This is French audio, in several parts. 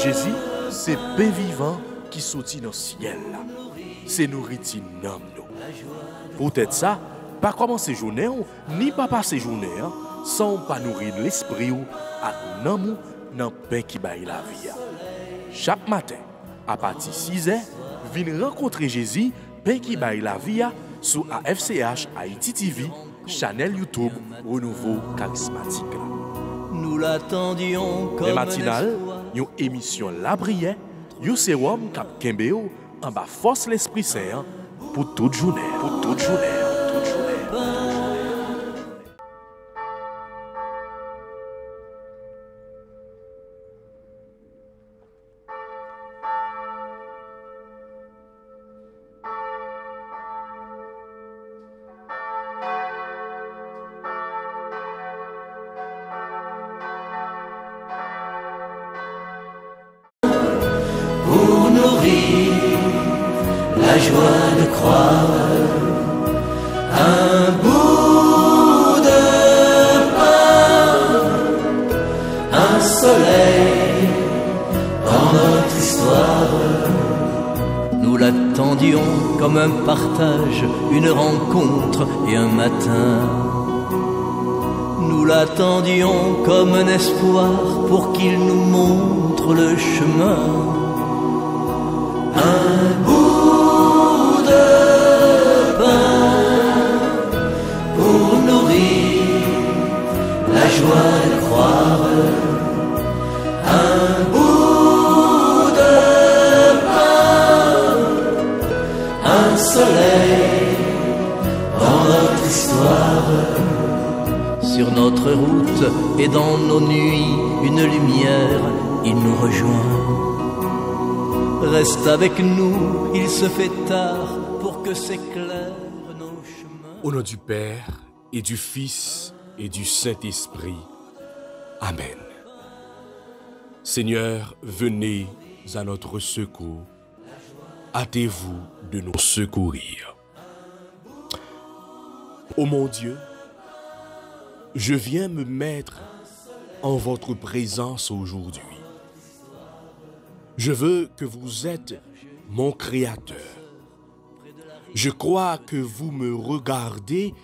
Jésus, c'est pain vivant qui sortit dans le ciel. C'est nourriture nam nous. Peut-être ça, pas commencer journée ni pas passer journée sans pas nourrir l'esprit ou à nous dans pain qui baille la vie. Chaque matin, à partir de 6h, venez rencontrer Jésus, pain qui baille la vie sur AFCH Haïti TV, channel YouTube Renouveau Charismatique. Nous l'attendions comme les matinales, une émission La Brière, un sérum cap Kembeo en bas force l'Esprit Saint pour toute journée. Pour toute journée. Toute journée. pour nourrir la joie de croire. Un bout de pain, un soleil dans notre histoire. Nous l'attendions comme un partage, une rencontre et un matin. Nous l'attendions comme un espoir pour qu'il nous montre le chemin. Un bout de pain pour nourrir la joie de croire. Un bout de pain, un soleil dans notre histoire. Sur notre route et dans nos nuits, une lumière, il nous rejoint. Reste avec nous, il se fait tard pour que s'éclairent nos chemins. Au nom du Père et du Fils et du Saint-Esprit. Amen. Seigneur, venez à notre secours. Hâtez-vous de nous secourir. Ô mon Dieu, je viens me mettre en votre présence aujourd'hui. Je veux que vous êtes mon Créateur. Je crois que vous me regardez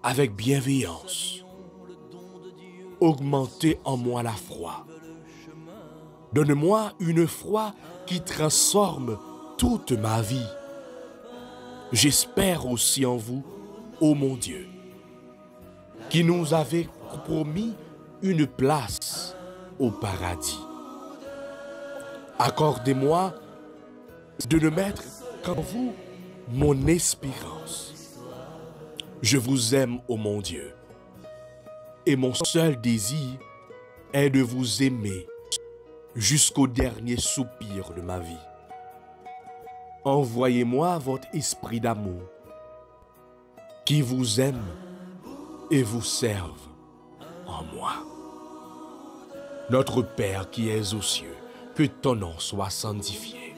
avec bienveillance. Augmentez en moi la foi. Donne-moi une foi qui transforme toute ma vie. J'espère aussi en vous, ô mon Dieu, qui nous avez promis une place au paradis. Accordez-moi de ne mettre qu'en vous mon espérance. Je vous aime, ô mon Dieu, et mon seul désir est de vous aimer jusqu'au dernier soupir de ma vie. Envoyez-moi votre esprit d'amour qui vous aime et vous serve en moi. Notre Père qui es aux cieux, que ton nom soit sanctifié,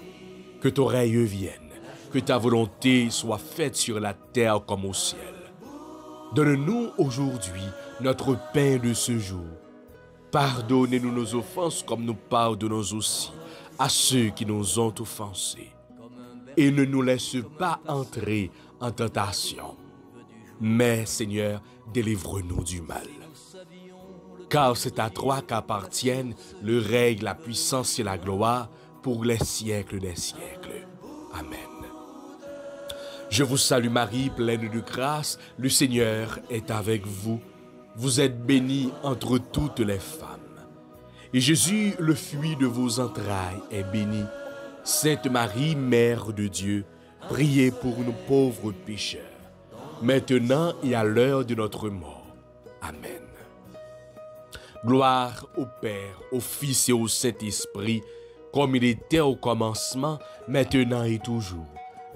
que ton règne vienne, que ta volonté soit faite sur la terre comme au ciel. Donne-nous aujourd'hui notre pain de ce jour. Pardonnez-nous nos offenses comme nous pardonnons aussi à ceux qui nous ont offensés. Et ne nous laisse pas entrer en tentation. Mais, Seigneur, délivre-nous du mal. Car c'est à toi qu'appartiennent le règne, la puissance et la gloire pour les siècles des siècles. Amen. Je vous salue Marie, pleine de grâce, le Seigneur est avec vous. Vous êtes bénie entre toutes les femmes. Et Jésus, le fruit de vos entrailles, est béni. Sainte Marie, Mère de Dieu, priez pour nous pauvres pécheurs, maintenant et à l'heure de notre mort. Amen. Gloire au Père, au Fils et au Saint-Esprit, comme il était au commencement, maintenant et toujours,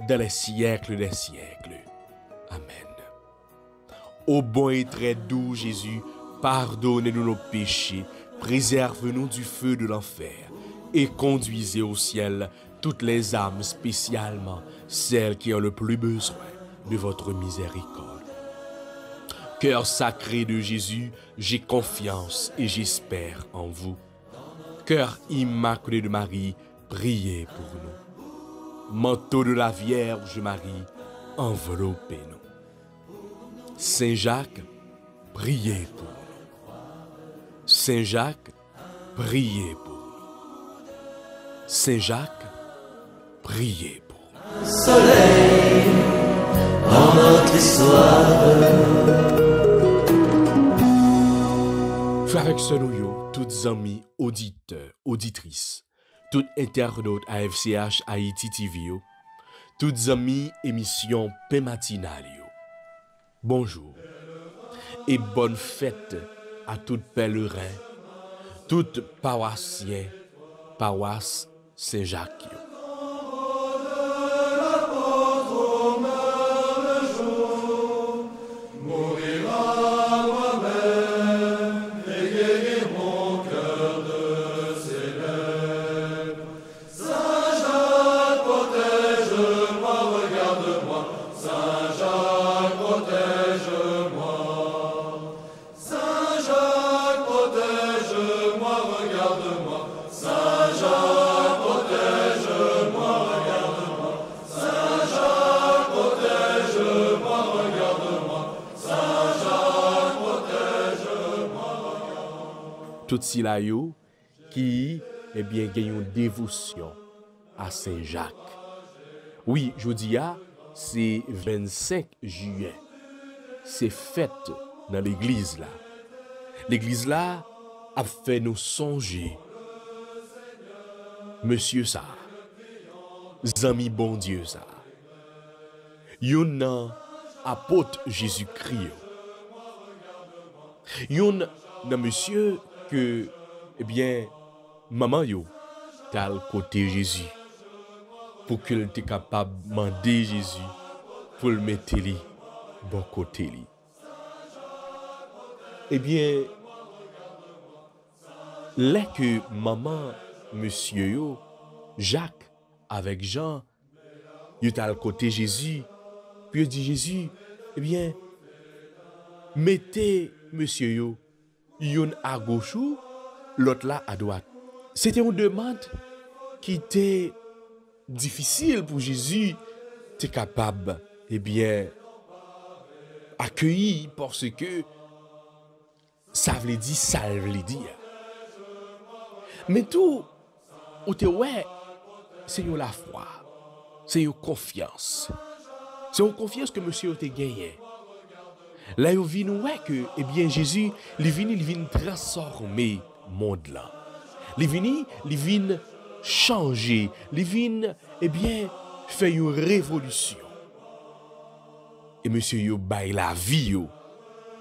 dans les siècles des siècles. Amen. Ô bon et très doux Jésus, pardonnez-nous nos péchés, préserve-nous du feu de l'enfer et conduisez au ciel toutes les âmes, spécialement celles qui ont le plus besoin de votre miséricorde. Cœur sacré de Jésus, j'ai confiance et j'espère en vous. Cœur immaculé de Marie, priez pour nous. Manteau de la Vierge Marie, enveloppez-nous. Saint Jacques, priez pour nous. Saint Jacques, priez pour nous. Saint Jacques, priez pour nous. Soleil dans notre histoire. Frères et sœurs, toutes amis, auditeurs, auditrices, tout internaute AFCH Haïti TV, toutes amis émission Paix matinale. Bonjour et bonne fête à tout pèlerin, tout paroissien, paroisse Saint-Jacques. Tout cela qui gagne une dévotion à Saint-Jacques. Oui, je dis c'est 25 juillet. C'est fête dans l'église là. L'église là a fait nous songer. Monsieur ça. Zami bon Dieu ça. Yon apôtre Jésus-Christ. Yon nan monsieur que, maman yo, t'as le côté Jésus, pour qu'elle t'est capable de demander Jésus, pour le mettre li, bon côté li. Là que maman, monsieur yo, Jacques, avec Jean, yo t'as le côté Jésus, puis il dit Jésus, mettez monsieur yo, yon à gauche ou l'autre là à droite. C'était une demande qui était difficile pour Jésus, était capable, accueillir parce que ça veut dire. Mais tout, c'est la foi, c'est une confiance. C'est une confiance que monsieur a gagné. Là, il vient que, Jésus, il vient transformer le monde là. Il vient changer, il vient, faire une révolution. Et monsieur yo bail la vie yo.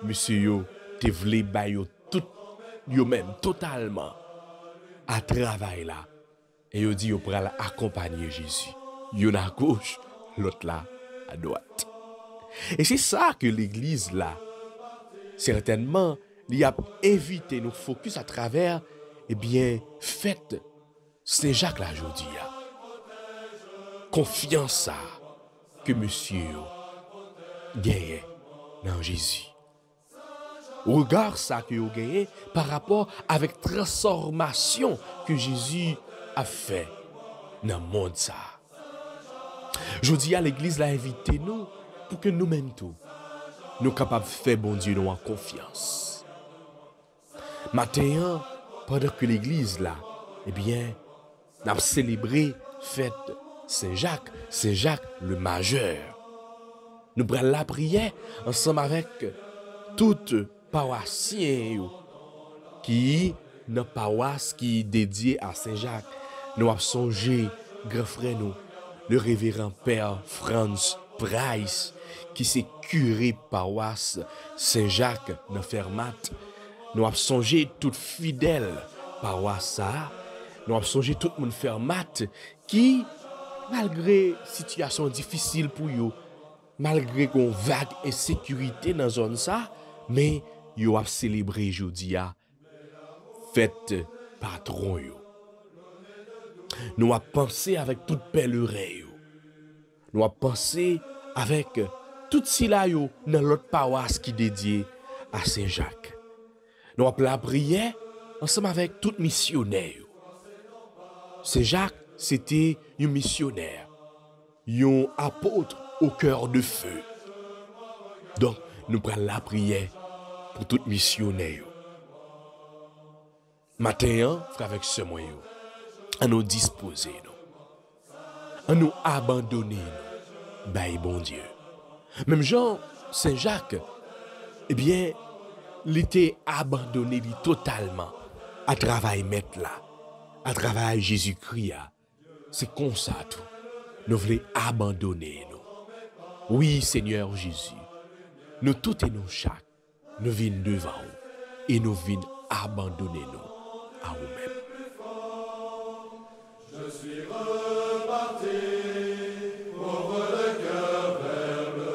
Monsieur yo te vle bail yo tout yo même totalement à travail là. Et yo dit yo pral accompagner Jésus. Yo à gauche, l'autre là à droite. Et c'est ça que l'église là, certainement, il a invité nous focus à travers, fête Saint-Jacques là aujourd'hui. Confiance ça que monsieur gagne dans Jésus. Regarde ça que vous gagnez par rapport avec transformation que Jésus a fait dans le monde ça. Je dis à l'église l'a invité nous pour que nous-mêmes tout nous capables de faire bon Dieu nous en confiance. Matin, pendant que l'église là, n'a célébré fête Saint-Jacques, Saint-Jacques le majeur. Nous prenons la prière ensemble avec toute paroissiens qui dans paroisse qui est dédiée à Saint-Jacques. Nous avons songé grand frère nous, le révérend père Franz Price qui s'est curé paroisse Saint-Jacques dans Fermat. Nous avons songé toute fidèle paroisse ça. Nous avons songé tout le monde Fermat qui malgré situation difficile pour eux, malgré qu'on vague insécurité dans zone ça, mais yo a célébré jodi a fête patron yo. Nous a pensé avec toute pèlerin yo. Nous a pensé avec tout si là yo dans l'autre paroisse qui dédiée à Saint-Jacques. Nous avons la prière ensemble avec tout missionnaire. Saint-Jacques, c'était un missionnaire, un apôtre au cœur de feu. Donc, nous prenons la prière pour tout missionnaire. Matin, frère avec ce moyen, à nous disposer, à nous abandonner, bye bon Dieu. Même Jean, Saint-Jacques, eh bien, il était abandonné totalement à travail maître là, à travail Jésus-Christ. C'est comme ça tout. Nous voulons abandonner nous. Oui, Seigneur Jésus, nous tout et nous chaque, nous venons devant vous et nous venons abandonner nous à vous-mêmes. Je suis reparti, pauvre de cœur vers le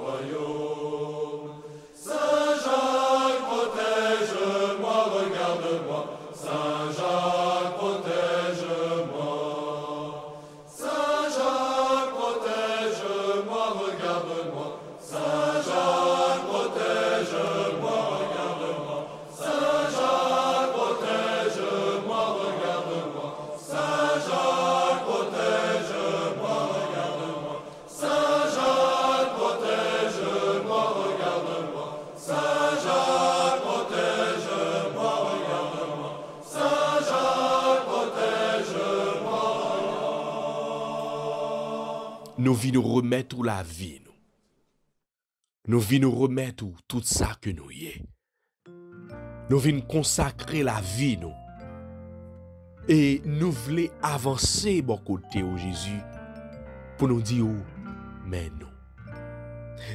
royaume. Saint-Jacques, protège-moi, regarde-moi. Saint-Jacques, protège-moi. Saint-Jacques, protège-moi, regarde-moi. Saint-Jacques, protège-moi, regarde-moi. Saint-Jacques, protège-moi, regarde-moi. Saint-Jacques, protège-moi, regarde-moi. Saint-Jacques, protège-moi, regarde-moi. Saint-Jacques, protège-moi, regarde-moi. Saint-Jacques, protège-moi. Nous venons remettre la vie. Nous venons remettre tout ça que nous y est. Nous venons consacrer la vie nous. Et nous voulons avancer bon côté au Jésus pour nous dire mais non.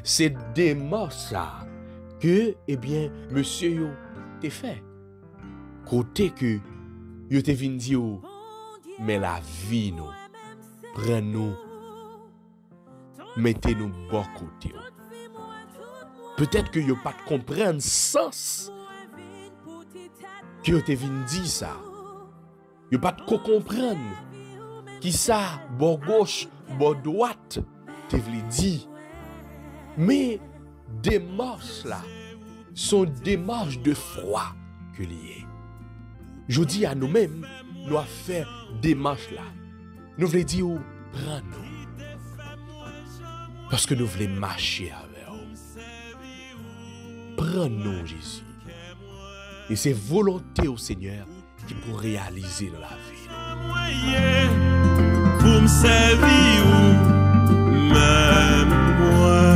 C'est démarche là que eh bien monsieur yo t'es fait. Côté que yo te vinn dire mais la vie nous prend nous mettez nous bon côté. Peut-être que yo pas comprendre sens que yo te vinn dire ça. Yo pas comprendre qui ça bord gauche, bord droite te vle dire. Mais démarche là sont démarches de foi que lié. Je dis à nous-mêmes, nous à faire démarche là. Nous voulons dire prends-nous. Parce que nous voulons marcher avec vous. Prends-nous Jésus. Et c'est volonté au Seigneur qui pour réaliser dans la vie. Pour me servir même moi.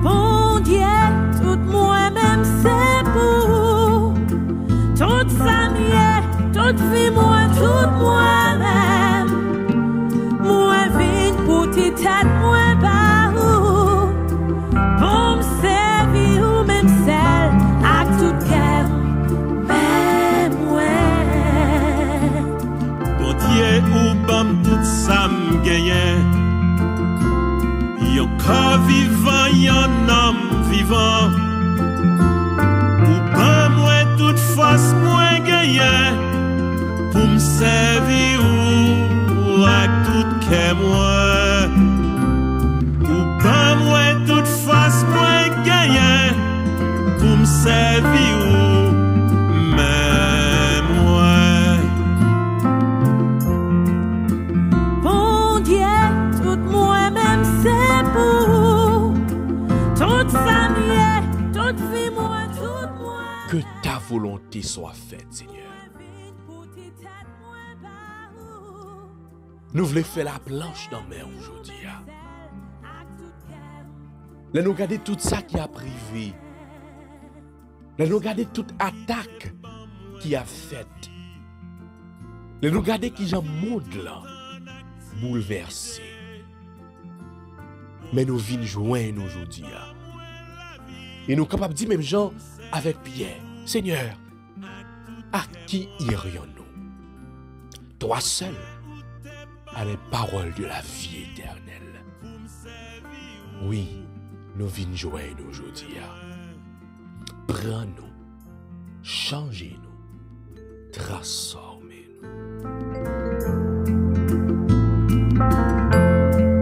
Bon Dieu, tout moi-même c'est pour toute famille, toute vie, moi, tout moi-même. Moi, vite pour tes têtes, moi, par où. Pour me servir ou même celle à tout cœur, même ouais. Bon Dieu, ou bam tout ça me gagne. Yon corps vivant, yon homme vivant. Ou bam moi toute force moi gagne. Pour me servir ou à tout cœur moi. Ou bam moi toute force moi gagne. Pour me servir ou même moi. Bon Dieu, tout moi-même c'est pour toute famille, toute vie, moi, tout moi. Que ta volonté soit faite, Seigneur. Nous voulons faire la planche dans la mer aujourd'hui. Là, nous regardons tout ça qui a privé. Là, nous regardons toute attaque qui a faite. Là, nous regardons qui j'en monde là, bouleversé. Mais nous venons joindre aujourd'hui. Et nous sommes capables de dire même gens avec Pierre, Seigneur, à qui irions-nous? Toi seul à les paroles de la vie éternelle. Oui, nous venons joindre aujourd'hui. Prends-nous, changez-nous, transformez-nous.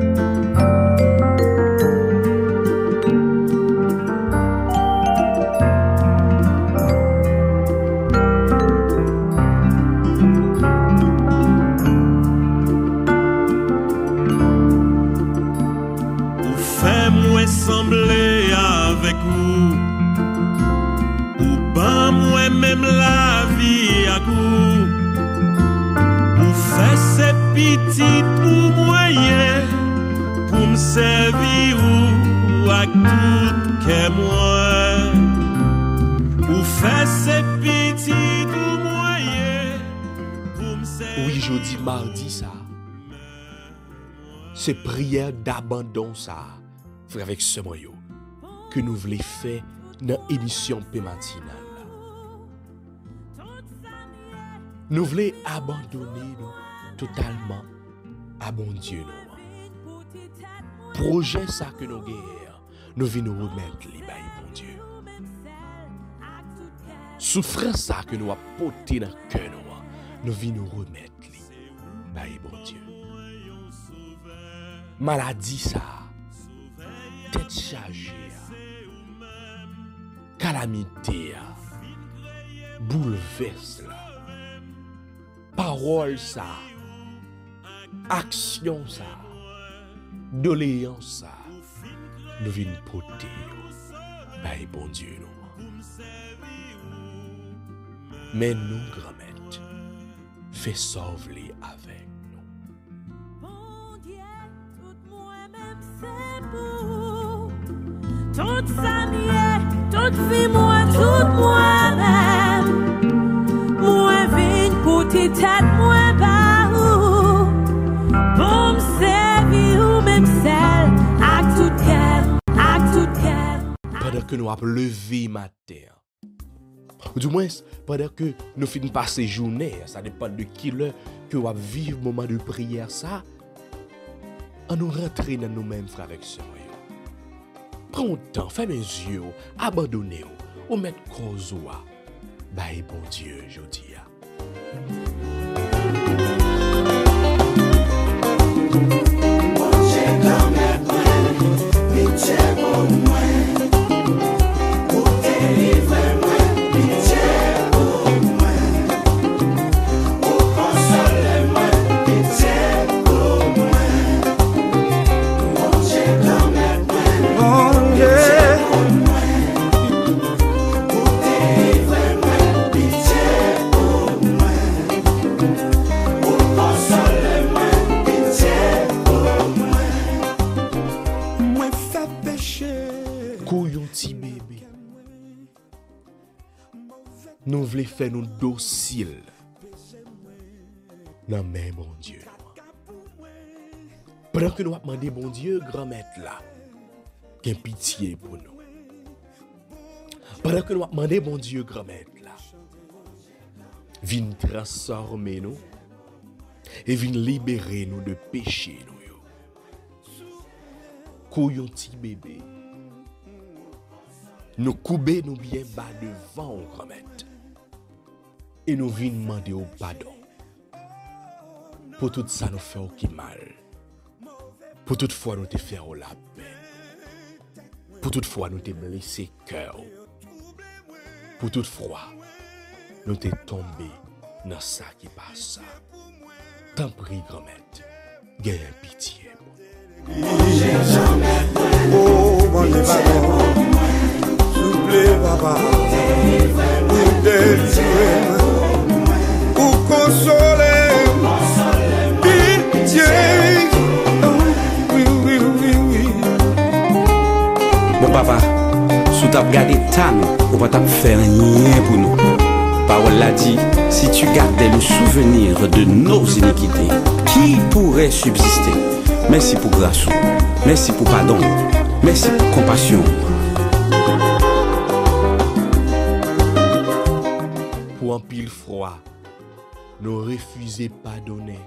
ces petits ou moyens pour me servir ou à tout que moi. Ou faire ces petits ou moyens pour me servir. Oui, jeudi, mardi, ça. C'est prière d'abandon, ça. Frère, avec ce moyen que nous voulons faire dans l'émission matinale. Nous voulons abandonner nous, totalement à bon Dieu. Nous. Projet ça que nous gagnons, nous venons nous remettre les bails, bon Dieu. Souffrance ça que nous avons porté dans le cœur, nous venons nous remettre les bails, bon Dieu. Maladie ça, tête chargée, calamité, bouleverse là. Parole ça, action ça, doléance ça, nous venons porter, ben bon Dieu nous. Mais nous, grand-mère, fais sauver avec nous. Bon Dieu, tout moi-même c'est pour. Toute famille, toute vie, moi, tout moi-même. Moi, vine, petite tête, moi, pas où. Pour me servir ou même celle, à tout cœur, à tout cœur. Pendant que nous avons levé matin, ou du moins, pendant que nous finissons passer journée, ça dépend de qui l'heure que nous vivre le moment de prière, ça, on nous rentrer dans nous-mêmes, frères et sœurs. Prends le temps, fermez les yeux, abandonnez-vous, ou mettez cause ou bye bon Dieu, je dis. Nous voulons faire nous dociles dans main bon Dieu. Pendant que nous avons demandé bon Dieu, grand-mère là, qu'il ait pitié pour nous. Pendant que nous avons demandé bon Dieu, grand-mère là, viens transformer nous et viens libérer nous de péché nous. Couillon petit bébé. Nous couper nous bien bas devant grand-mère. Et nous venons demander au pardon. Pour tout ça nous fait aucun mal. Pour toute fois nous te faire la paix. Pour toute fois nous te blessé cœur. Pour toute fois nous te tombé dans ça qui passe. T'en prie grand-mère, gagne pitié. Oh mon Dieu, s'il vous plaît papa, pour délivrer. Consoler, pitié. Oui, oui, oui, oui. Bon papa, si tu as regardé ta nous, on va pas faire rien pour nous. Parole l'a dit, si tu gardais le souvenir de nos iniquités, qui pourrait subsister? Merci pour grâce, merci pour pardon, merci pour compassion. Pour un pile froid, nous refusons pardonner.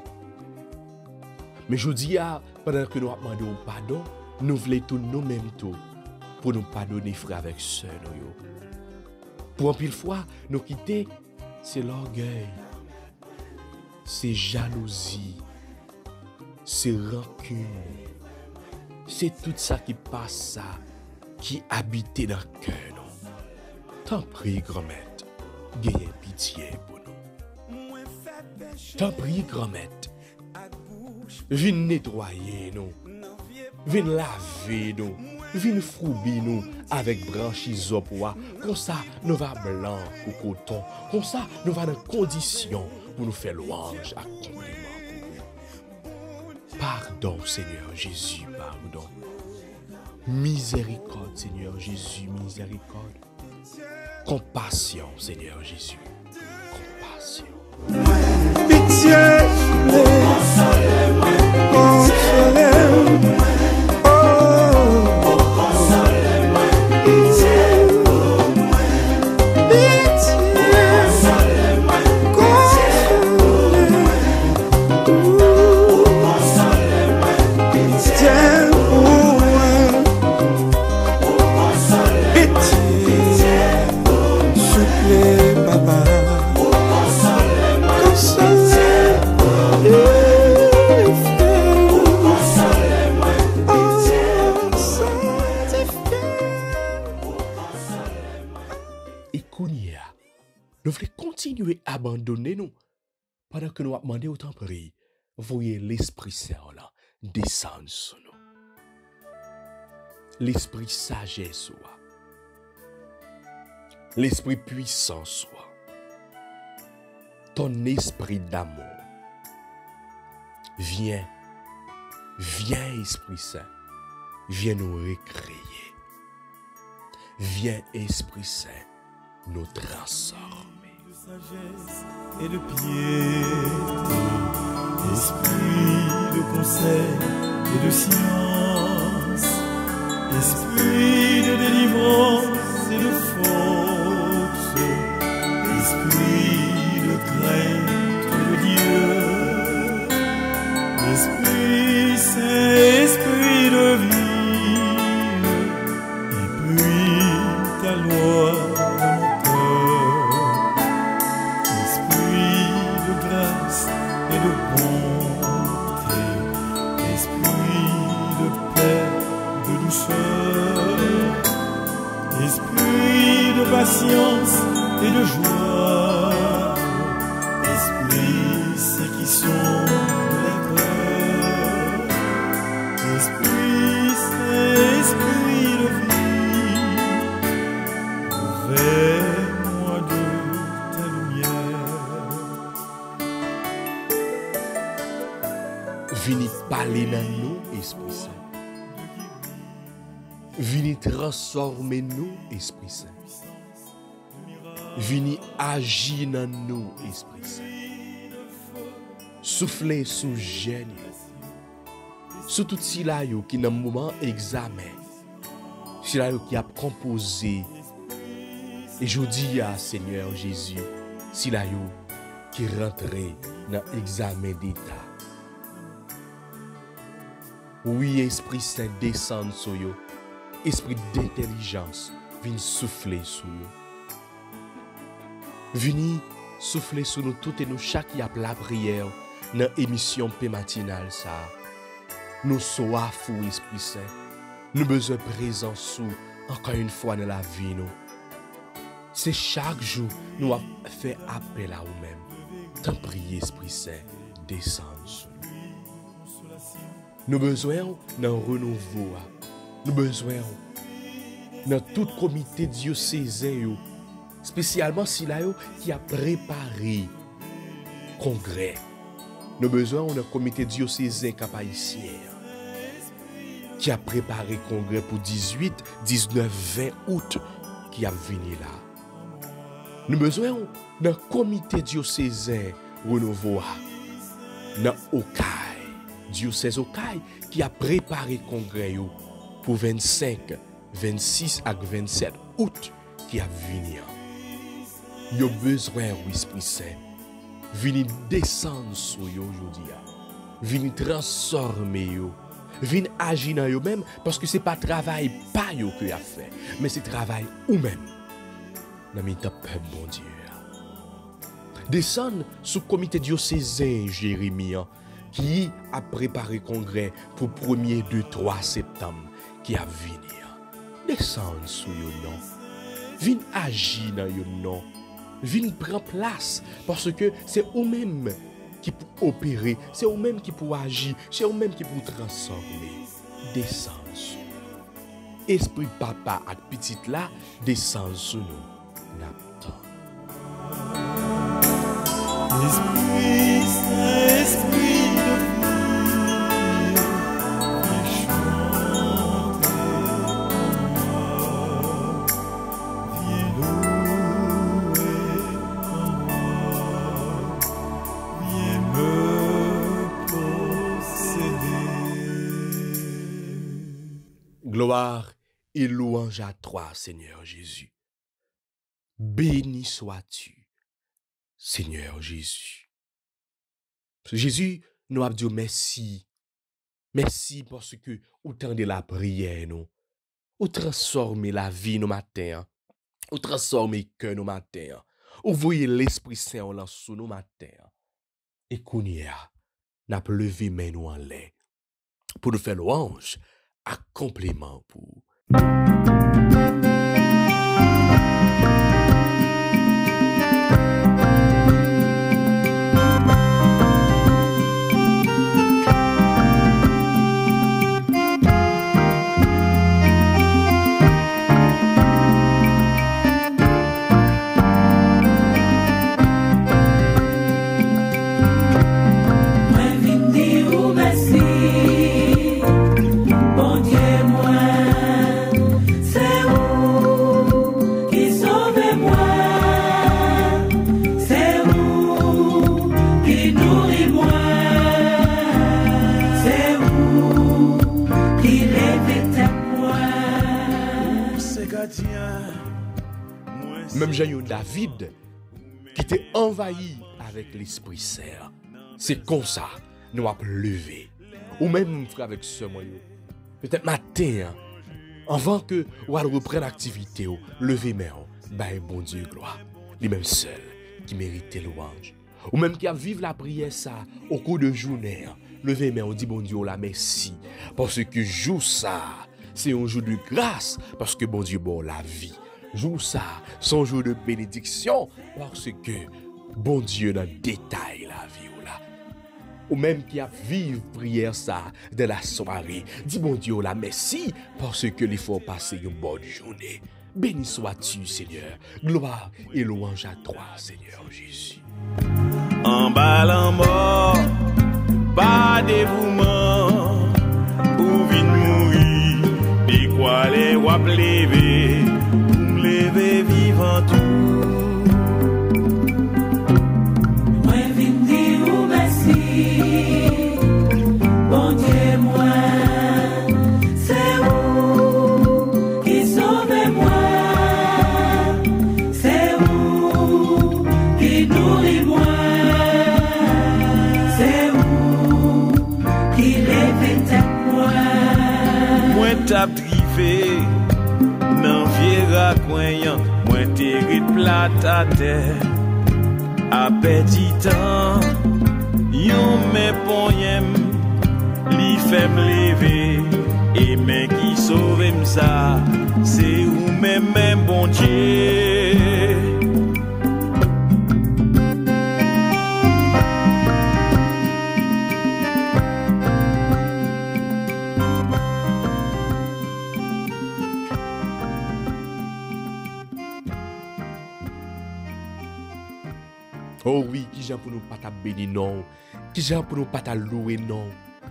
Mais je dis, pendant que nous demandons pardon, nous voulons tout nous-mêmes tout pour nous pardonner, frères avec sœurs. Pour un pile fois, nous quitter, c'est l'orgueil, c'est jalousie, c'est rancune, c'est tout ça qui passe, ça, qui habite dans le cœur. T'en prie, grand-mère, gagne pitié pour nous. T'en prie, grand-mère, viens nettoyer nous, viens laver nous, viens frouber nous avec branches poids. Comme ça, nous va blanc ou coton. Comme ça, nous va dans condition pour nous faire louange à compliment pour vous. Pardon, Seigneur Jésus, pardon. Miséricorde, Seigneur Jésus, miséricorde. Compassion, Seigneur Jésus. Compassion. Pitié, consolez-moi. Nous voulons continuer à abandonner nous pendant que nous avons demandé au temps prier. Voyez l'Esprit Saint là descendre sur nous. L'Esprit sagesse soit. L'Esprit puissant soit. Ton esprit d'amour. Viens, Esprit Saint. Viens nous recréer. Viens, Esprit Saint, nous transformer. De sagesse et de piété, esprit de conseil et de science, esprit de délivrance et de force, esprit de crainte de Dieu, Esprit Saint, esprit de vie, et puis ta loi dans mon cœur, esprit de grâce et de bonté, esprit de paix, de douceur, esprit de patience et de joie, esprit c'est qui sont les cœurs, esprit c'est esprit de vie, revêt-moi de ta lumière. Vini parler dans nous, Esprit Saint. Vini transformer nous, Esprit Saint. Vini agir dans nous, Esprit Saint. Souffler sous gêne. Sous tout cela qui dans le moment examen. Cela qui a composé. Et je dis à Seigneur Jésus, cela qui rentrait dans l'examen d'état. Oui, Esprit Saint descend sur vous. Esprit d'intelligence vient souffler sur vous. Vini souffler sur nous toutes et nous chaque y a la prière dans l'émission P matinale ça. Nous soif ou Esprit Saint. Nous besoin présence sous encore une fois dans la vie nous. C'est chaque jour nous avons fait appel à nous-mêmes. Tant prier Esprit Saint descendre sur nous. Nous besoin d'un renouveau. Nous besoin dans tout comité diocésain, spécialement si là qui a préparé congrès. Nous besoin d'un comité diocésain cap-haïtien qui a préparé congrès pour 18, 19, 20 août qui a venu là. Nous besoin d'un comité diocésain renouveau dans Okaï. Diocèse Okaï qui a préparé congrès pour 25, 26 et 27 août qui a venu. Il y a besoin de l'Esprit Saint. Vini descendre sur vous aujourd'hui. Vini transformer vous. Vini agir dans vous-même parce que ce n'est pas travail pas vous que vous avez fait, mais c'est travail vous-même. Dans le peuple bon Dieu. Descendre sous le comité diocésain Jérémie qui a préparé congrès pour 1er, 2, 3 septembre qui a venu. Descendre sous vous nom. Vini agir dans vous nom. Vini prendre place parce que c'est vous-même qui peut opérer, c'est vous-même qui peut agir, c'est vous-même qui peut transformer. Descendre sur nous. Esprit papa et petite là, descendre sur nous. Esprit Saint, esprit de vie, Gloire et louange à toi, Seigneur Jésus. Béni sois-tu, Seigneur Jésus. Jésus, nous avons dit merci. Merci parce que autant de la prière, nous. Ou transformer la vie nos matins. Ou transformer le cœur nos matins. Ou voyez l'Esprit Saint en sous nos matins. Et qu'on y a, n'a pas levé main nous en l'air. Pour nous faire louange, à complément pour. Même Jean David qui était envahi avec l'Esprit Saint. C'est comme ça nous avons levé. Ou même frère avec ce moyen. Peut-être matin, avant que ou reprenne l'activité, lever main, ben bon Dieu gloire. Lui-même seul qui mérite louange. Ou même qui a vécu la prière ça au cours de journée. Lever main, on dit bon Dieu la merci parce que jour ça, c'est un jour de grâce parce que bon Dieu bon la vie. Jour ça, son jour de bénédiction, parce que bon Dieu dans le détail la vie ou là. Ou même qui a vive prière ça de la soirée, dit bon Dieu la merci, parce que il faut passer une bonne journée. Béni sois-tu, Seigneur. Gloire et louange à toi, Seigneur Jésus. En bas en mort, pas dévouement, ou vite mourir, des quoi les wap lever. Lever vivant tout. Moi vinn dire merci, bon Dieu moi, c'est vous qui sauvez moi, c'est vous qui nourrit moi, c'est vous qui lève tête moi. Moi t'as privé. Nan viera croyant, moi t'ai plate à terre. A petit temps, yon me poyem, li fait me lever. Et men qui sauve ça, c'est ou même bon Dieu. Oh oui, qui j'ai pour nous pas ta béni non. Qui j'ai pour nous pas ta louer non.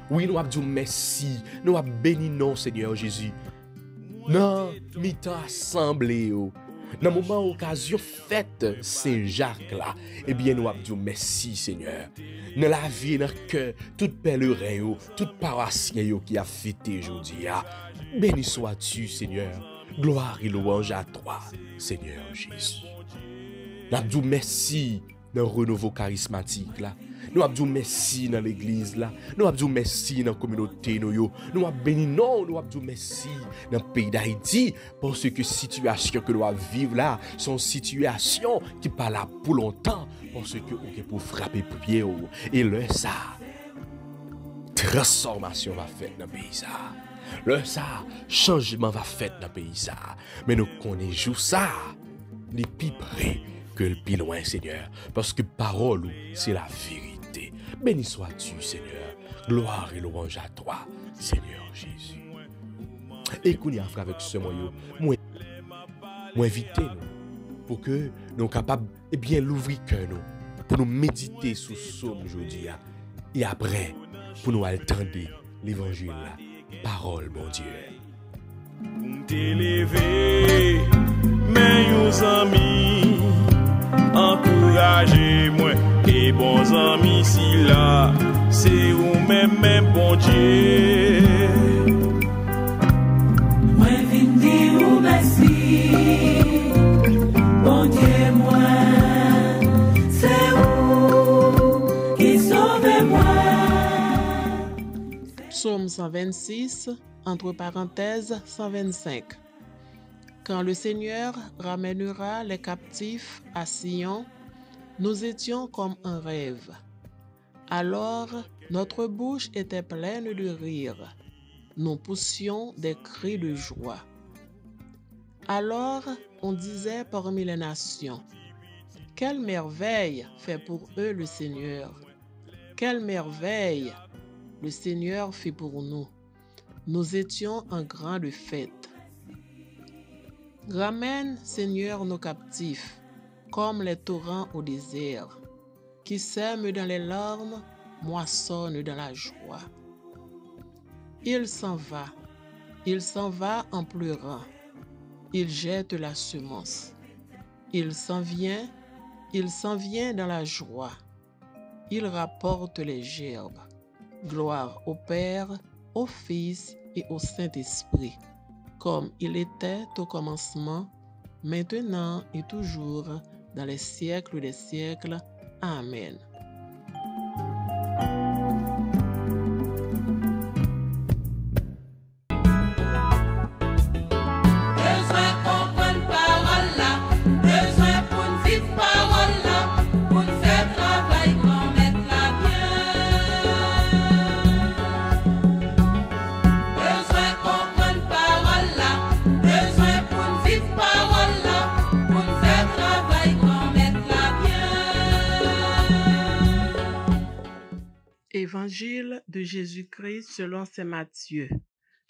Oui, nous avons dit merci. Nous avons béni non, Seigneur Jésus. Non, mi-temps assemblé. Dans le moment occasion fête Saint-Jacques là, eh bien nous avons dit merci, Seigneur. Dans la vie, dans le cœur, tout pèlerin, tout paroissien qui a fêté aujourd'hui. Béni sois-tu, Seigneur. Gloire et louange à toi, Seigneur Jésus. Nous avons dit merci. Dans le renouveau charismatique là, nous avons dit merci dans l'église là, nous avons dit merci dans la communauté nous avons béni non, nous avons dit merci dans le pays d'Haïti parce que situation que nous vivons là, sont situation qui pas là pour longtemps parce que on est pour frapper pied et le ça transformation va faire dans le pays ça. Le ça changement va faire dans le pays ça. Mais nous connaissons ça, les plus près que le plus loin, Seigneur, parce que parole, c'est la vérité. Béni sois-tu, Seigneur. Gloire et louange à toi, Seigneur Jésus. Et qu'on y a fait avec ce moyen, moi inviter nous, pour que nous soyons capables, eh bien, l'ouvrir cœur nous, pour nous méditer sur ce psaume aujourd'hui, et après, pour nous attendre l'évangile, parole, mon Dieu. Pour t'élever, mais nos amis, encouragez-moi, et bons amis, si là, c'est vous même bon Dieu. Bon Dieu, moi, c'est où qui sauve moi. Psaume 126, entre parenthèses 125. Quand le Seigneur ramènera les captifs à Sion, nous étions comme un rêve. Alors, notre bouche était pleine de rire. Nous poussions des cris de joie. Alors, on disait parmi les nations, « Quelle merveille fait pour eux le Seigneur! Quelle merveille le Seigneur fait pour nous! Nous étions en grande fête. » Ramène, Seigneur, nos captifs, comme les torrents au désert, qui sèment dans les larmes, moissonnent dans la joie. Il s'en va en pleurant, il jette la semence. Il s'en vient dans la joie, il rapporte les gerbes. Gloire au Père, au Fils et au Saint-Esprit, comme il était au commencement, maintenant et toujours, dans les siècles des siècles. Amen. Besoin comprendre parole là, besoin pour nous vivre parole là, pour nous faire travail qu'on mette la bien. Besoin comprendre parole là, besoin pour nous vivre parole là, pour nous faire travail qu'on mette la bien. Évangile de Jésus-Christ selon saint Matthieu,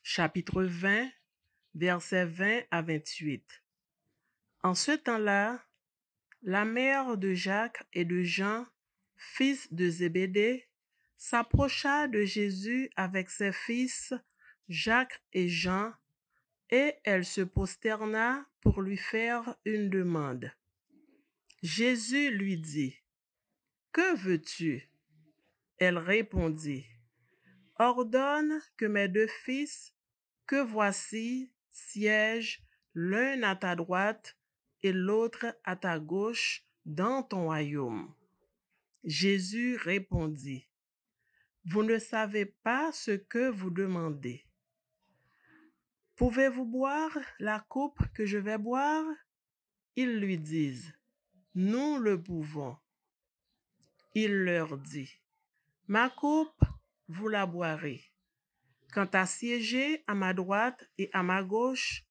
chapitre 20, versets 20 à 28. En ce temps-là, la mère de Jacques et de Jean, fils de Zébédée, s'approcha de Jésus avec ses fils Jacques et Jean, et elle se prosterna pour lui faire une demande. Jésus lui dit, « Que veux-tu? » Elle répondit, « Ordonne que mes deux fils, que voici, siègent l'un à ta droite et l'autre à ta gauche dans ton royaume. » Jésus répondit, « Vous ne savez pas ce que vous demandez. Pouvez-vous boire la coupe que je vais boire? » Ils lui disent, « Nous le pouvons. » Il leur dit, « Ma coupe, vous la boirez. Quant à siéger à ma droite et à ma gauche,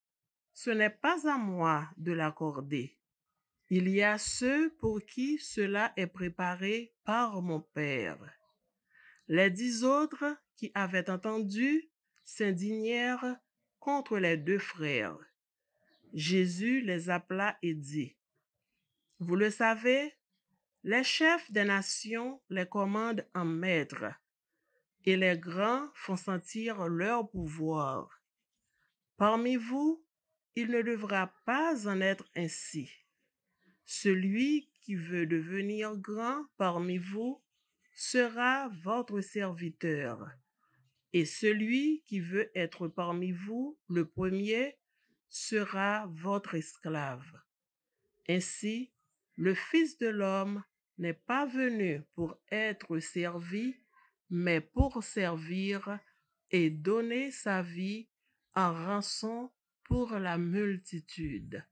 ce n'est pas à moi de l'accorder. Il y a ceux pour qui cela est préparé par mon Père. » Les 10 autres qui avaient entendu s'indignèrent contre les deux frères. Jésus les appela et dit, « Vous le savez, les chefs des nations les commandent en maîtres, et les grands font sentir leur pouvoir. Parmi vous, il ne devra pas en être ainsi. Celui qui veut devenir grand parmi vous sera votre serviteur, et celui qui veut être parmi vous le premier sera votre esclave. Ainsi, le Fils de l'homme n'est pas venu pour être servi, mais pour servir et donner sa vie en rançon pour la multitude.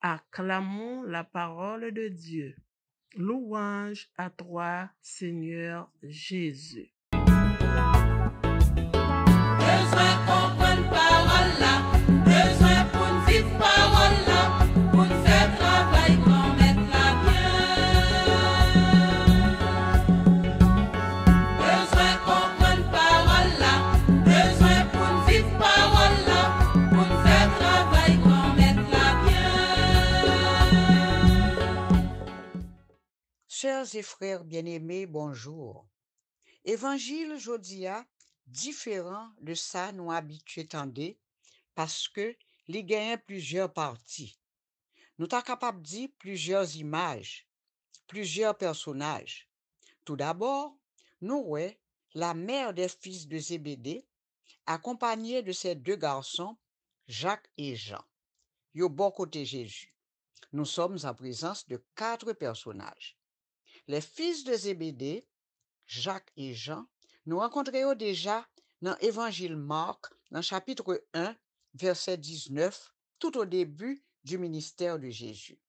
Acclamons la parole de Dieu. Louange à toi, Seigneur Jésus. Besoin comprendre parole là, besoin pour nous vivre parole là, pour nous faire travail qu'on mette la bien. Besoin comprendre parole là, besoin pour nous vivre parole là, pour nous faire travail qu'on mette la bien. Chers et frères bien-aimés, bonjour. Évangile jodia différent de ça nous habitués tendez parce que li gagne plusieurs parties. Nous sommes capables de dire plusieurs images, plusieurs personnages. Tout d'abord, nous voyons la mère des fils de Zébédée accompagnée de ses deux garçons, Jacques et Jean. yo bon côté Jésus. Nous sommes en présence de 4 personnages. Les fils de Zébédée, Jacques et Jean, nous rencontrons déjà dans l'Évangile Marc, dans chapitre 1, verset 19, tout au début du ministère de Jésus.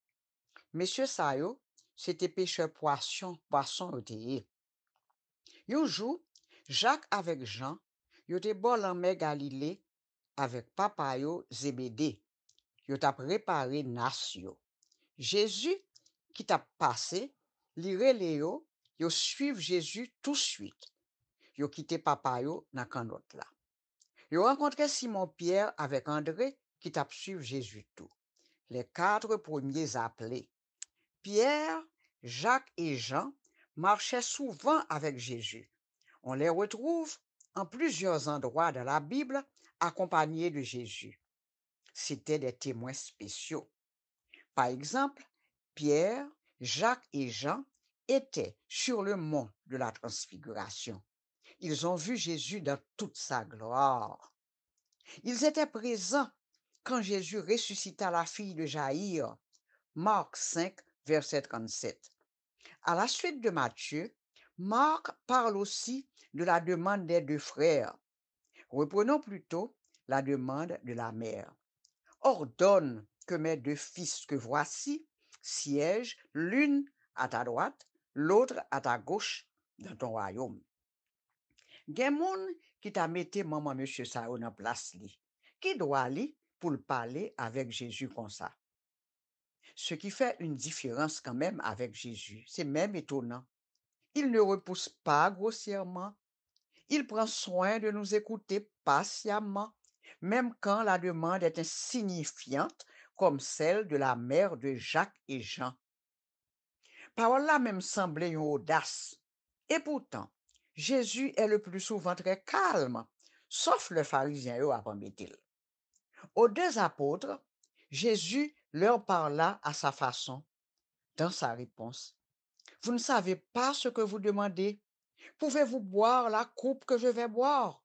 Monsieur Sayo, c'était pêcheur poisson au théé. Un jour, Jacques avec Jean, yo te bon en mer Galilée avec papa yo Zébédée. Yo t'a préparé nas yo. Jésus qui t'a passé, li rele yo, yo suivre Jésus tout de suite. Yo quitté papa yo dans canot là. Yo rencontré Simon Pierre avec André qui t'a suivre Jésus tout. Les 4 premiers appelés. Pierre, Jacques et Jean marchaient souvent avec Jésus. On les retrouve en plusieurs endroits de la Bible accompagnés de Jésus. C'étaient des témoins spéciaux. Par exemple, Pierre, Jacques et Jean étaient sur le mont de la Transfiguration. Ils ont vu Jésus dans toute sa gloire. Ils étaient présents quand Jésus ressuscita la fille de Jaïr, Marc 5, verset 37. À la suite de Matthieu, Marc parle aussi de la demande des 2 frères. Reprenons plutôt la demande de la mère. Ordonne que mes 2 fils que voici siègent l'une à ta droite, l'autre à ta gauche dans ton royaume. Gen moun qui t'a mette maman monsieur sa yo nan place li. Qui doit li pour le parler avec Jésus comme ça? Ce qui fait une différence quand même avec Jésus, c'est même étonnant. Il ne repousse pas grossièrement. Il prend soin de nous écouter patiemment, même quand la demande est insignifiante, comme celle de la mère de Jacques et Jean. Parole là même semblait une audace. Et pourtant, Jésus est le plus souvent très calme, sauf le pharisien yo après metil. Aux 2 apôtres, Jésus leur parla à sa façon. Dans sa réponse, vous ne savez pas ce que vous demandez. Pouvez-vous boire la coupe que je vais boire?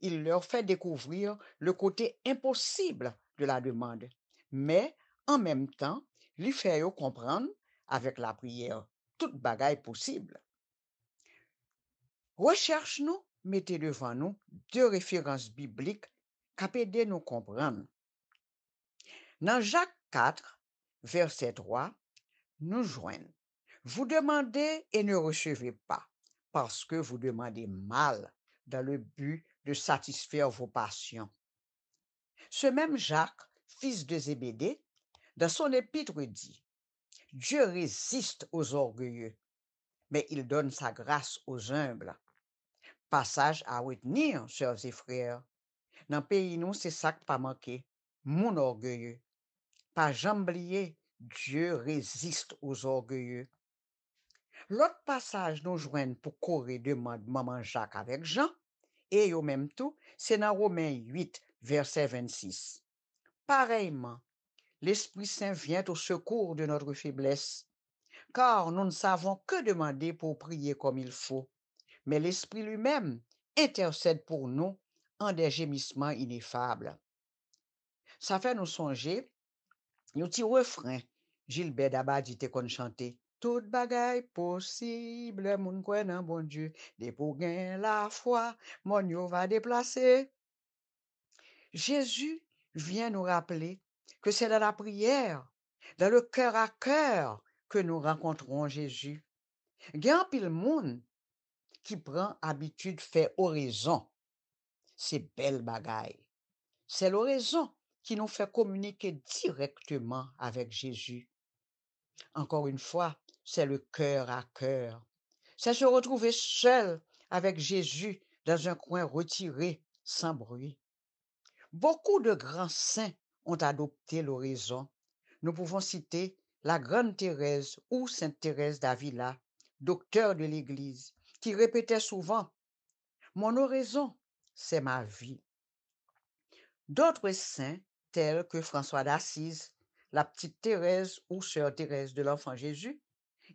Il leur fait découvrir le côté impossible de la demande, mais en même temps, lui fait comprendre avec la prière toute bagaille possible. Recherche-nous, mettez devant nous 2 références bibliques qui peuvent nous comprendre. Dans Jacques 4, verset 3, nous joignent. Vous demandez et ne recevez pas, parce que vous demandez mal, dans le but de satisfaire vos passions. Ce même Jacques, fils de Zébédée, dans son épître dit, Dieu résiste aux orgueilleux, mais il donne sa grâce aux humbles. Passage à retenir, sœurs et frères. Dans le pays, nous, c'est ça qui pas manqué. Mon orgueilleux. Pas jamblier, Dieu résiste aux orgueilleux. L'autre passage nous joigne pour correr demande maman Jacques avec Jean, et au même tout, c'est dans Romains 8, verset 26. Pareillement, l'Esprit Saint vient au secours de notre faiblesse, car nous ne savons que demander pour prier comme il faut, mais l'Esprit lui-même intercède pour nous en des gémissements ineffables. Ça fait nous songer, un petit refrain, Gilbert Dabadi te kon chante. Tout bagaille possible, moun kwen nan bon Dieu, de pou gen la foi, mon yo va déplacer. Jésus vient nous rappeler que c'est dans la prière, dans le cœur à cœur, que nous rencontrons Jésus. Gen pile moun qui prend habitude faire oraison. C'est belle bagaille. C'est l'oraison qui nous fait communiquer directement avec Jésus. Encore une fois, c'est le cœur à cœur. C'est se retrouver seul avec Jésus dans un coin retiré, sans bruit. Beaucoup de grands saints ont adopté l'oraison. Nous pouvons citer la grande Thérèse ou Sainte Thérèse d'Avila, docteur de l'Église, qui répétait souvent « Mon oraison, c'est ma vie ». D'autres saints, tels que François d'Assise, la petite Thérèse ou sœur Thérèse de l'Enfant Jésus,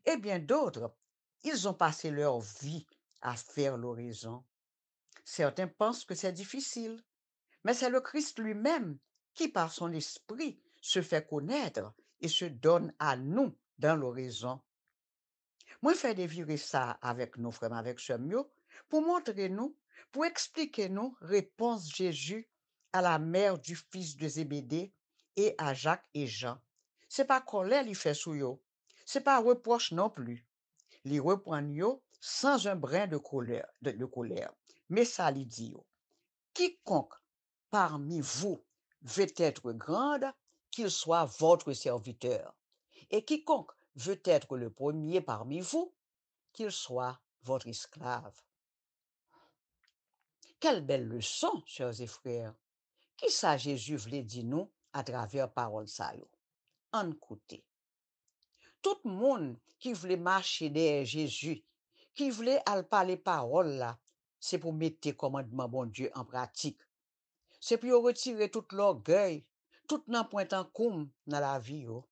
et bien d'autres, ils ont passé leur vie à faire l'oraison. Certains pensent que c'est difficile, mais c'est le Christ lui-même qui par son esprit se fait connaître et se donne à nous dans l'horizon. Moi, fais dévirer ça avec nos frères, avec ce mieux, pour montrer nous, pour expliquer nous, réponse Jésus à la mère du fils de Zébédée et à Jacques et Jean. C'est pas colère lui fait sous yo, c'est pas reproche non plus. Li reprend yo sans un brin de colère, Mais ça lui dit yo, quiconque parmi vous veut être grande, qu'il soit votre serviteur. Et quiconque veut être le premier parmi vous, qu'il soit votre esclave. Quelle belle leçon, chers et frères. Qui ça Jésus voulait dire nous à travers parole ça yo? En côté. Tout le monde qui voulait marcher derrière Jésus, qui voulait aller parler parole là, c'est pour mettre les commandements bon Dieu en pratique. C'est pour retirer tout l'orgueil, tout n'en pointant comme dans la vie yo.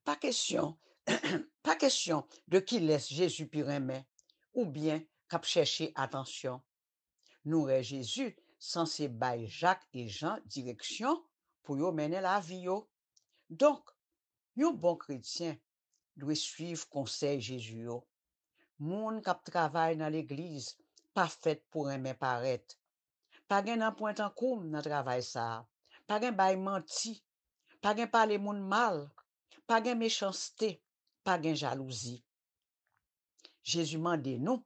Pas question, pas question de qui laisse Jésus pire aimer, ou bien cap chercher attention. Nous Jésus censé bailler Jacques et Jean direction pour yo mener la vie yo. Donc, un bon chrétien doit suivre conseil Jésus yo. Moun k'ap travaille dans l'église, pas fait pour aimer paraître. Pas gen nan point en koum dans travail ça. Pas gen bay menti, pas gen parler moun mal, pas gen méchanceté, pas gen jalousie. Jésus mande nous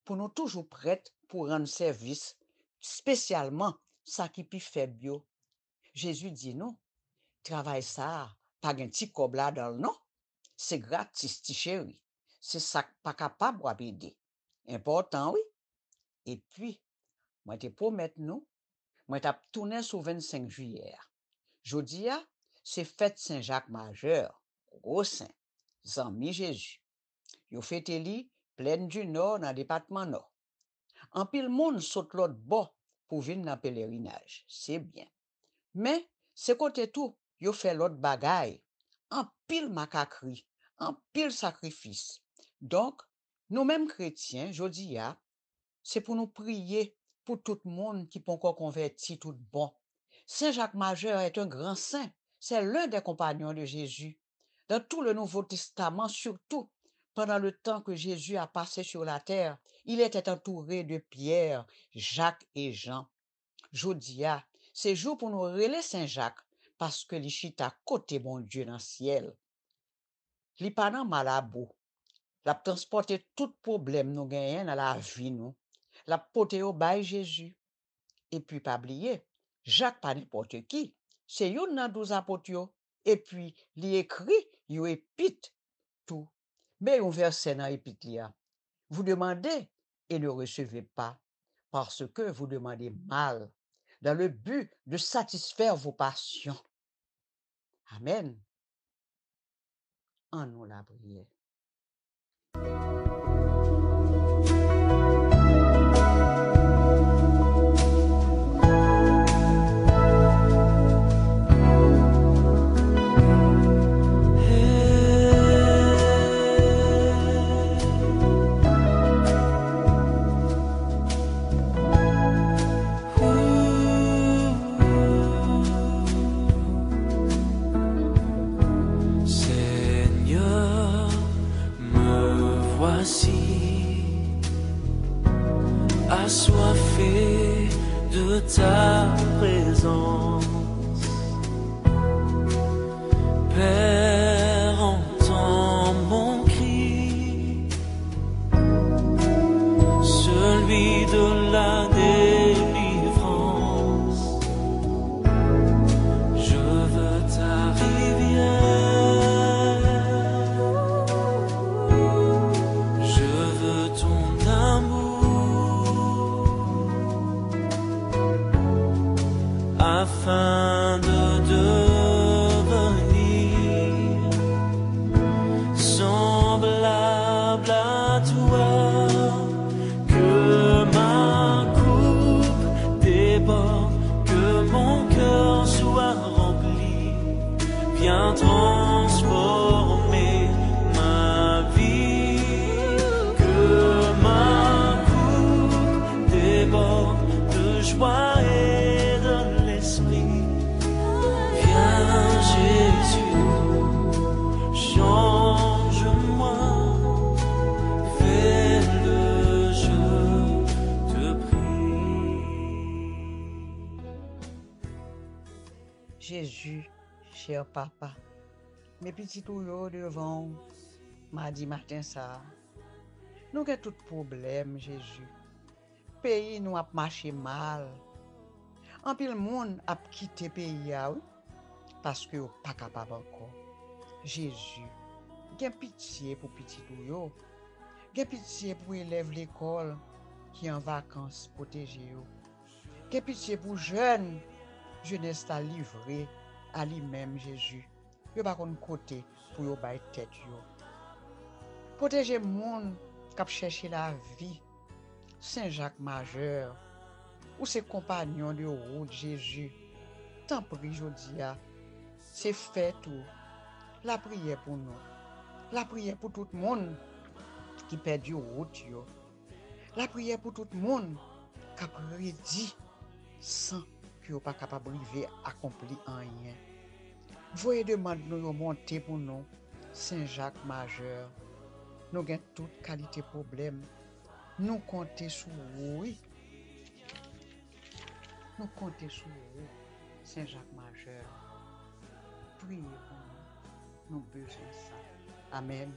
pour nous toujours prêtes pour rendre service, spécialement ça qui pi faible yo. Jésus dit non, travail ça, pas gen ti kob la dans non, c'est gratis ti chéri. C'est ça pas capable ou aider. Important oui. Et puis moi te promettre nous, moi t'a tourné sur 25 juillet. Jodi a, c'est fête Saint-Jacques majeur, gros saint, zanmi Jésus. Yo fête li plaine du Nord dans département Nord. En pile monde saute l'autre bord pour venir dans pèlerinage, c'est bien. Mais c'est côté tout, yo fait l'autre bagaille. En pile macacri, en pile sacrifice. Donc, nous-mêmes chrétiens, jodi a, c'est pour nous prier pour tout le monde qui peut encore converti tout bon. Saint Jacques Majeur est un grand saint. C'est l'un des compagnons de Jésus. Dans tout le Nouveau Testament, surtout pendant le temps que Jésus a passé sur la terre, il était entouré de Pierre, Jacques et Jean. Jodia, c'est jour pour nous relayer Saint Jacques parce que li chita côté bon Dieu dans le ciel. Li pa nan malabou. La transporter tout problème nous gagnons dans la vie nous. La pote au bay Jésus. Et puis pas oublier, Jacques pas n'importe qui. C'est yon nan 12 apôtres yo. Et puis li écrit yo épître tout. Mais un verset dans épître li a. Vous demandez et ne recevez pas parce que vous demandez mal dans le but de satisfaire vos passions. Amen. En nous la prière. Assoiffé de ta présence, Père, entends mon cri, celui de la délivrance. Je veux ta rivière, je veux ton amour, afin cher papa. Mes petits touillots devant, mardi matin ça. Nous avons tout problème, Jésus. Pays nous a marché mal. En pile monde a quitté pays parce que pas capable encore. Jésus, gain pitié pour petit touillots. Gain pitié pour élèves l'école qui en vacances protégés. Gain pitié pour jeunes, jeunesse à livrer à lui-même Jésus. Yo pas kon côté pour yo bay tête yo. Protéger monde qui chercher la vie. Saint-Jacques Majeur ou ses compagnons de route Jésus. Tant prie jodia. C'est fait tout. La prière pour nous. La prière pour tout le monde qui perd du route yo. La prière pour tout le monde qui a prédit sans que yo pas capable de accomplir rien. Voyez demande nous monter pour nous Saint-Jacques Majeur. Nous avons toute qualité problème. Nous comptons sur vous. Nous comptons sur vous, Saint-Jacques Majeur. Priez pour nous. Nous besoin de ça. Amen.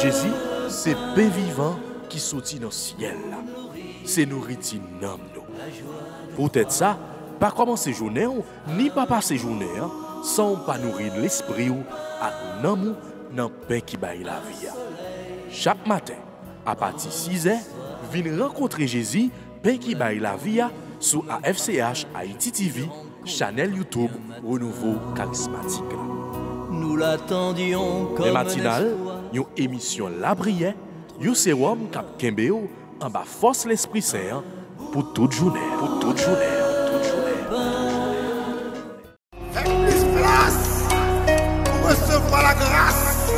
Jésus, c'est pain vivant qui sortit dans le ciel. C'est nourriture dans nous. Peut-être ça, pas commencer journée ni pas passer journée sans pas nourrir l'esprit ou à l'amour dans le pain qui baille la vie. Chaque matin, à partir de 6h, venez rencontrer Jésus, pain qui baille la vie sur AFCH Haïti TV, channel YouTube Renouveau Charismatique. Nous l'attendions comme les matinales, une émission La Prière, un sérum cap Kembeo en bas force l'Esprit Saint pour toute journée, pour toute journée, toute journée. Faites plus place pour recevoir la grâce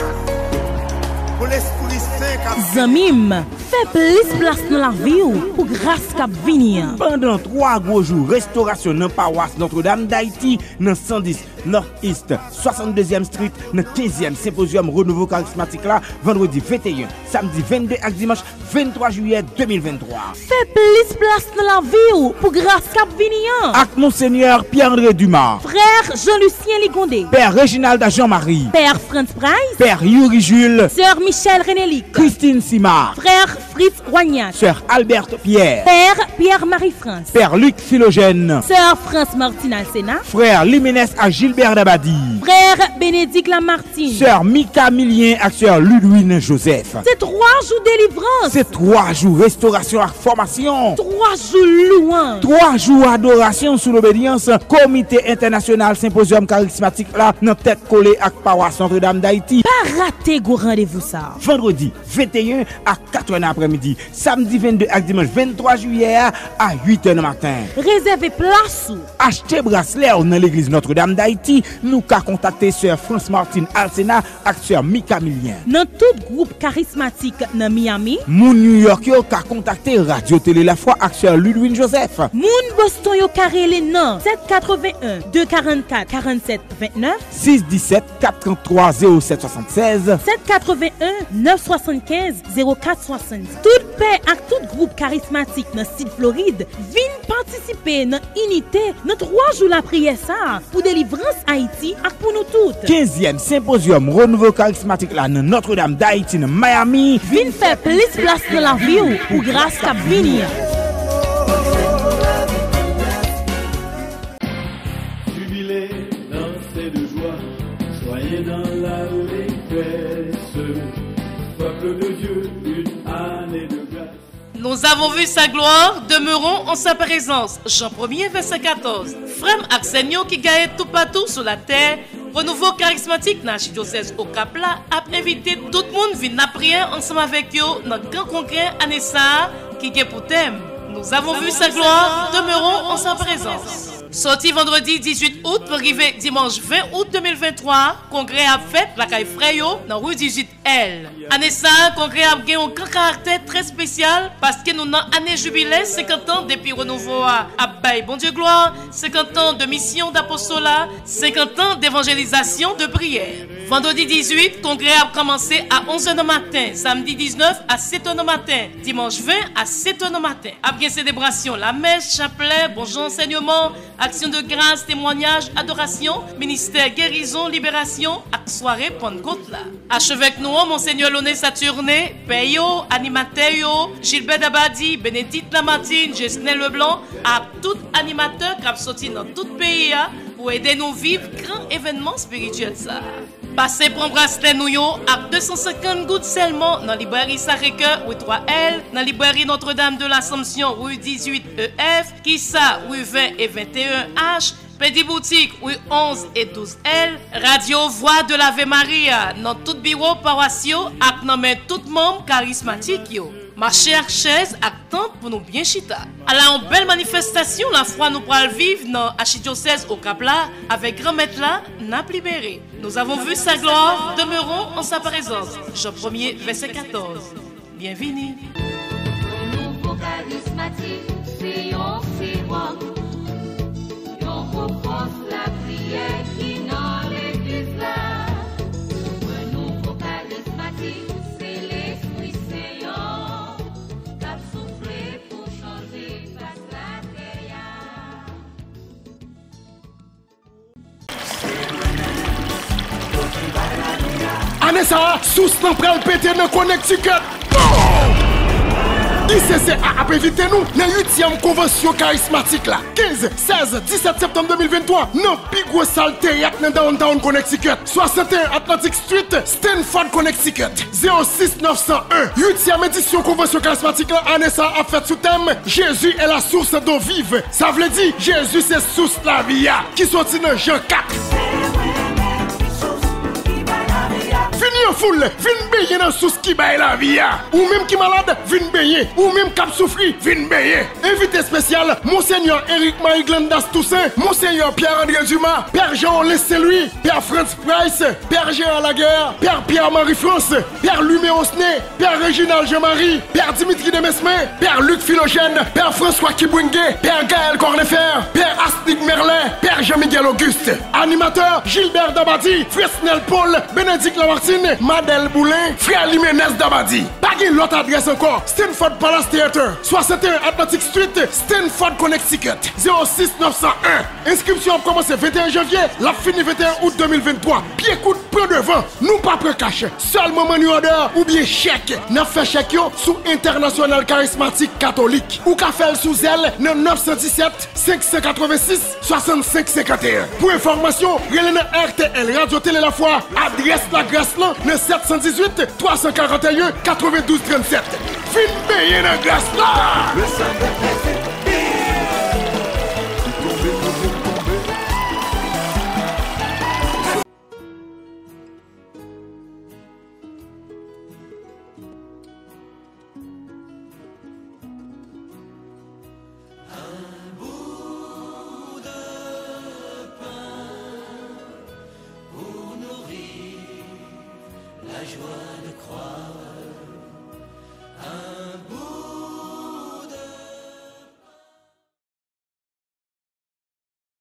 pour l'Esprit Saint. Zamim, fais plus place dans la vie pour grâce cap venir. Pendant 3 gros jours, restauration dans paroisse Notre-Dame d'Haïti, dans 110 North-East 62e Street, dans 15e Symposium Renouveau Charismatique là, vendredi 21, samedi 22 et dimanche 23 juillet 2023. Fais plus place dans la vie pour grâce cap venir. Avec Monseigneur Pierre-André Dumas, Frère Jean-Lucien Ligondé, Père Réginald Jean-Marie, Père Franz Price, Père Yuri Jules, Sœur Michel Renélic, Christine Simard, Frère Fritz Roignac, Sœur Alberte Pierre, Père Pierre-Marie-France, Père Luc Philogène, Sœur France Martine Alcena, Frère Liménès à Gilbert Dabadi, Frère Bénédicte Lamartine, Sœur Mika Milien à Sœur Ludwine Joseph. C'est 3 jours délivrance. C'est 3 jours restauration et formation. 3 jours louange. 3 jours adoration sous l'obédience. Comité international symposium charismatique là, dans tête collée avec paroisse Notre-Dame d'Haïti. Pas rater go rendez-vous ça. Vendredi 21 à 4h après-midi. Samedi 22 à dimanche 23 juillet à 8h du matin. Réservez place. Achetez bracelet dans l'église Notre-Dame d'Haïti. d'Haïti, nous ka contacter sœur France Martine Alsena ak sœur Mika Milien. Dans tout groupe charismatique dans Miami, Moun New York yo ka contacter Radio Télé La Foi ak sœur Ludwin Joseph. Moun Boston yo karele nan 781 244 47 29 617 433 0776 781 975 04 70. Tout paix ak tout groupe charismatique dans sud Floride vin participer dans unité dans 3 jours la prière ça pour délivrance Haïti ak pour nous toutes. 15e symposium renouveau charismatique là dans Notre-Dame d'Haïti dans Miami. Vin faire plus place dans la vie ou grâce à venir. Jubilez, dansez de joie, soyez dans l'allégresse. Peuple de Dieu, une année de grâce. Nous avons vu sa gloire, demeurons en sa présence. Jean 1er, verset 14. Frère Aksenio qui gagne tout partout sur la terre, renouveau charismatique dans l'archidiocèse au Cap-là, a invité tout le monde à venir prier ensemble avec eux dans le grand congrès Anessa qui est pour thème. Nous avons vu sa gloire, demeurons en sa présence. Sorti vendredi 18 août pour arriver dimanche 20 août 2023, congrès a fait la caille Freyo dans rue 18L. Anessa, congrès a gagné un grand caractère très spécial parce que nous avons année jubilé 50 ans depuis renouveau à Baye Bon Dieu Gloire, 50 ans de mission d'apostolat, 50 ans d'évangélisation de prière. Vendredi 18, congrès a commencé à 11h du matin, samedi 19 à 7h du matin, dimanche 20 à 7h du matin. Après célébration, la messe, chapelet, bonjour enseignement, action de grâce, témoignage, adoration, ministère, guérison, libération, ak soirée Pentecôte là. Archevêque nous, Monseigneur Loné Saturné, Peyo, animateur, Gilbert Dabadi, Bénédicte Lamartine, Jesnel Leblanc, à tout animateur qui a sorti dans tout le pays pour aider nous vivre grand événement spirituel ça. Passez pour bracelet nous à 250 gouttes seulement dans la librairie Sacré-Cœur, rue 3L, dans la librairie Notre-Dame de l'Assomption, rue 18EF, Kissa, rue 20 et 21H, Petit Boutique, rue 11 et 12L, Radio Voix de l'Ave Maria, dans tout bureau paroissial, et dans tout membre charismatique yo. Ma chère chaise attend pour nous bien chita. Alors, une belle manifestation, la foi nous pourra vivre dans l'archidiocèse au Cap-là, avec grand maître là, n'a libéré. Nous avons vu sa gloire, demeurons en sa présence. Jean 1er, verset 14. Bienvenue. Renouveau charismatique, c'est un siroc. On propose la prière qui dans l'église là. Renouveau charismatique, c'est l'Esprit Saint qui a soufflé pour changer face la terre. Anessa, sous nan pral pété nan Connecticut. ICC a invité nous dans la 8e convention charismatique là. 15, 16, 17 septembre 2023. Non, plus gros salle théâtre dans downtown Connecticut. 61 Atlantic Street, Stanford, Connecticut. 06 901. 8e édition convention charismatique là. Anessa a fait sous thème Jésus est la source d'eau vive. Ça veut dire Jésus c'est source la vie qui sorti dans Jean 4. Fini en foule, vin baigner dans sous qui baille la vie. Ou même qui malade, vin baigner. Ou même qui a souffri, vin baigner. Invité spécial, Monseigneur Eric Marie Glandas Toussaint, Monseigneur Pierre-André Dumas, Père Jean Lesté-Louis, Père Franz Price, Père Gérard Laguerre, Père Pierre-Marie France, Père Lumé Osné, Père Réginald Jean-Marie, Père Dimitri Demesmin, Père Luc Philogène, Père François Kibouingue, Père Gaël Cornefer, Père Astrid Merlin, Père Jean-Miguel Auguste. Animateur Gilbert Dabadi, Fresnel Paul, Bénédicte Lamartine, Madel Boulin, Frère Liménez Dabadi. Pas l'autre adresse encore. Stanford Palace Theater, 61 Atlantic Street, Stanford, Connecticut. 06 901. Inscription a commencé 21 janvier, la fini 21 août 2023. Pied coûte, prend devant. Nous pas prêt cash. Seulement money order ou bien chèque. N'a fait chèque yo sous International Charismatique Catholique. Ou qu'a fait sous elle dans 917 586 65 51. Pour information, relais RTL Radio Télé La Foi, adresse la grâce là, le 718 341 92 37. Fin payé dans grâce là.